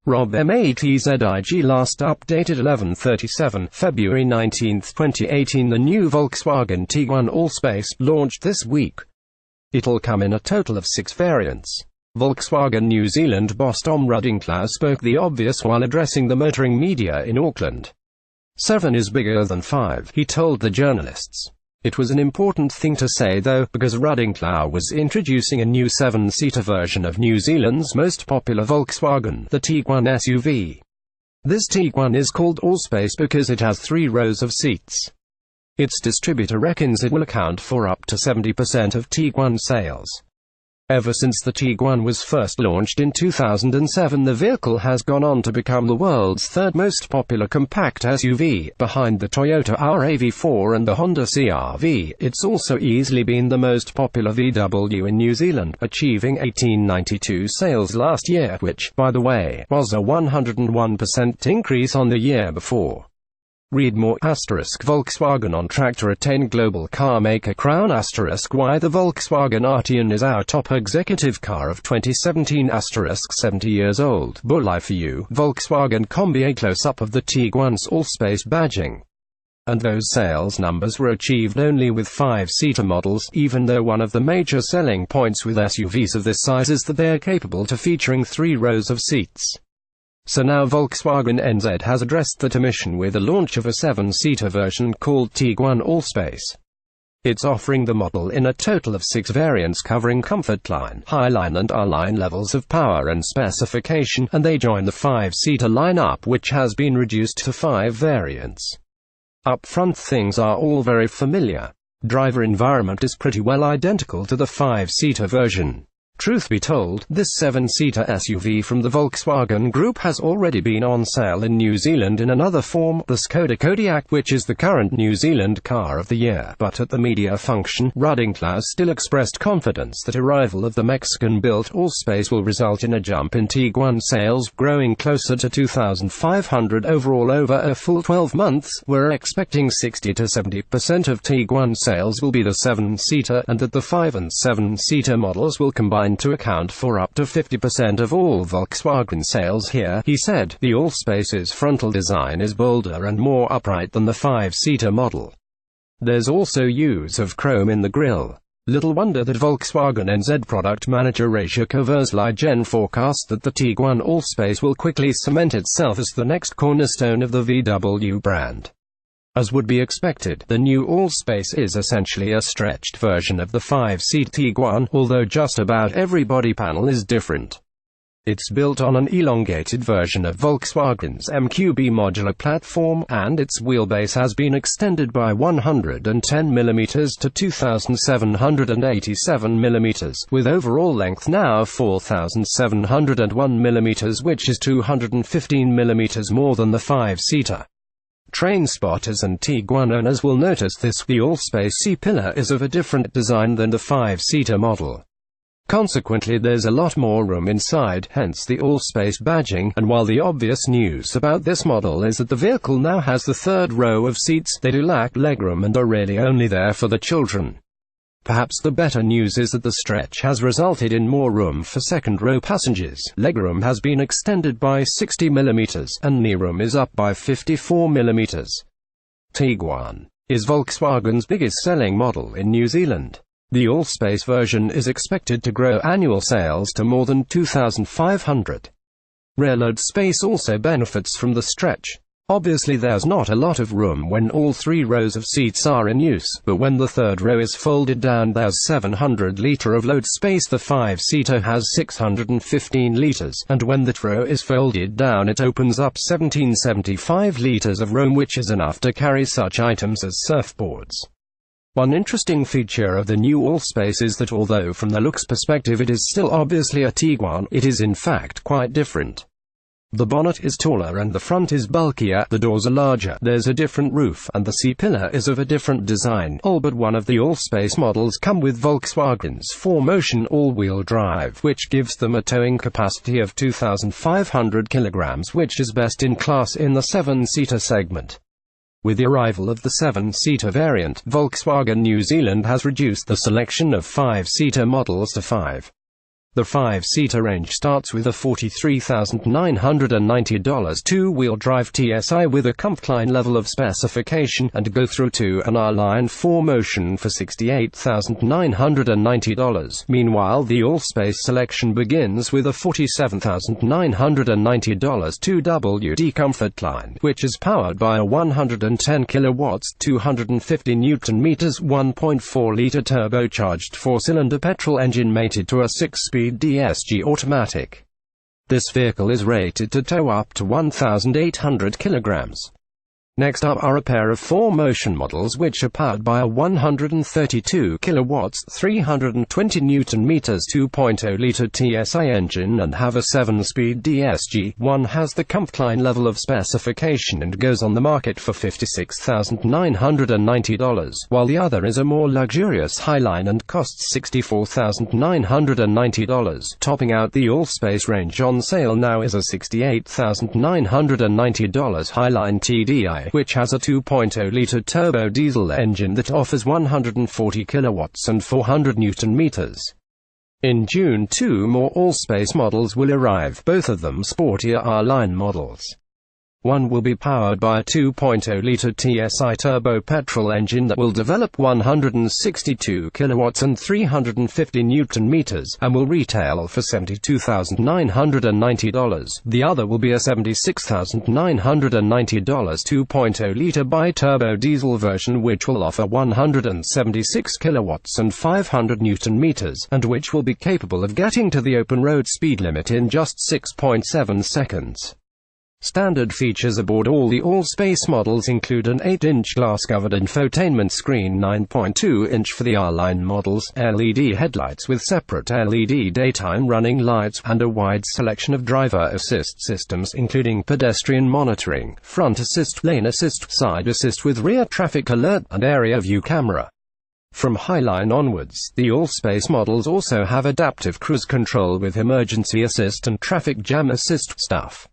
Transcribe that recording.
Rob MAETZIG Last updated 11:37 February 19, 2018. The new Volkswagen Tiguan Allspace launched this week. It'll come in a total of 6 variants. Volkswagen New Zealand boss Tom Ruddenklau spoke the obvious while addressing the motoring media in Auckland. 7 is bigger than 5, he told the journalists. It was an important thing to say though, because Ruddenklau was introducing a new 7-seater version of New Zealand's most popular Volkswagen, the Tiguan SUV. This Tiguan is called Allspace because it has 3 rows of seats. Its distributor reckons it will account for up to 70% of Tiguan sales. Ever since the Tiguan was first launched in 2007, the vehicle has gone on to become the world's 3rd most popular compact SUV, behind the Toyota RAV4 and the Honda CRV. It's also easily been the most popular VW in New Zealand, achieving 1,892 sales last year, which, by the way, was a 101% increase on the year before. Read more Volkswagen on track to retain global car maker crown why the Volkswagen Arteon is our top executive car of 2017 70 years old. Bully for you, Volkswagen Combi. A close-up of the Tiguan's Allspace badging. And those sales numbers were achieved only with 5-seater models, even though one of the major selling points with SUVs of this size is that they are capable to featuring 3 rows of seats. So now Volkswagen NZ has addressed that omission with the launch of a 7-seater version called Tiguan Allspace. It's offering the model in a total of 6 variants covering Comfort Line, Highline and R-Line levels of power and specification, and they join the 5-seater lineup which has been reduced to 5 variants. Up front things are all very familiar. Driver environment is pretty well identical to the 5-seater version. Truth be told, this 7-seater SUV from the Volkswagen Group has already been on sale in New Zealand in another form, the Skoda Kodiaq, which is the current New Zealand Car of the Year. But at the media function, Ruddenklau still expressed confidence that arrival of the Mexican-built Allspace will result in a jump in Tiguan sales, growing closer to 2,500 overall over a full 12 months. We're expecting 60 to 70% of Tiguan sales will be the 7-seater, and that the 5 and 7-seater models will combine to account for up to 50% of all Volkswagen sales here, he said. The Allspace's frontal design is bolder and more upright than the 5-seater model. There's also use of chrome in the grille. Little wonder that Volkswagen NZ product manager Rachel Koversligen forecast that the Tiguan Allspace will quickly cement itself as the next cornerstone of the VW brand. As would be expected, the new Allspace is essentially a stretched version of the 5-seat Tiguan, although just about every body panel is different. It's built on an elongated version of Volkswagen's MQB modular platform, and its wheelbase has been extended by 110 mm to 2,787 mm, with overall length now 4,701 mm, which is 215 mm more than the 5-seater. Train spotters and Tiguan owners will notice this. The Allspace C-pillar is of a different design than the 5-seater model. Consequently, there's a lot more room inside, hence the Allspace badging, and while the obvious news about this model is that the vehicle now has the 3rd row of seats, they do lack legroom and are really only there for the children. Perhaps the better news is that the stretch has resulted in more room for second-row passengers. Legroom has been extended by 60 mm, and kneeroom is up by 54 mm. Tiguan is Volkswagen's biggest selling model in New Zealand. The Allspace version is expected to grow annual sales to more than 2,500. Rear load space also benefits from the stretch. Obviously there's not a lot of room when all 3 rows of seats are in use, but when the 3rd row is folded down there's 700 litre of load space. The 5-seater has 615 litres, and when that row is folded down it opens up 1775 litres of room, which is enough to carry such items as surfboards. One interesting feature of the new Allspace is that although from the looks perspective it is still obviously a Tiguan, it is in fact quite different. The bonnet is taller and the front is bulkier, the doors are larger, there's a different roof, and the C-pillar is of a different design. All but one of the Allspace models come with Volkswagen's 4Motion all-wheel drive, which gives them a towing capacity of 2,500 kilograms, which is best in class in the 7-seater segment. With the arrival of the 7-seater variant, Volkswagen New Zealand has reduced the selection of 5-seater models to 5. The 5-seater range starts with a $43,990 two-wheel drive TSI with a Comfortline level of specification, and go through to an R-Line 4Motion for $68,990. Meanwhile, the Allspace selection begins with a $47,990 2WD Comfortline, which is powered by a 110 kilowatts, 250 Newton meters, 1.4-liter turbocharged 4-cylinder petrol engine mated to a 6-speed DSG automatic. This vehicle is rated to tow up to 1,800 kilograms. Next up are a pair of 4Motion models which are powered by a 132 kilowatts, 320 Newton meters, 2.0-liter TSI engine and have a 7-speed DSG. One has the Comfortline level of specification and goes on the market for $56,990, while the other is a more luxurious Highline and costs $64,990. Topping out the Allspace range on sale now is a $68,990 Highline TDI, which has a 2.0-liter turbo diesel engine that offers 140 kilowatts and 400 Newton meters. In June, 2 more Allspace models will arrive, both of them sportier R-Line models. One will be powered by a 2.0-liter TSI turbo petrol engine that will develop 162 kilowatts and 350 Newton meters, and will retail for $72,990. The other will be a $76,990 2.0-liter bi-turbo diesel version which will offer 176 kilowatts and 500 Newton meters, and which will be capable of getting to the open road speed limit in just 6.7 seconds. Standard features aboard all the Allspace models include an 8-inch glass-covered infotainment screen, 9.2-inch for the R-Line models, LED headlights with separate LED daytime running lights, and a wide selection of driver assist systems including pedestrian monitoring, front assist, lane assist, side assist with rear traffic alert, and area view camera. From Highline onwards, the Allspace models also have adaptive cruise control with emergency assist and traffic jam assist stuff.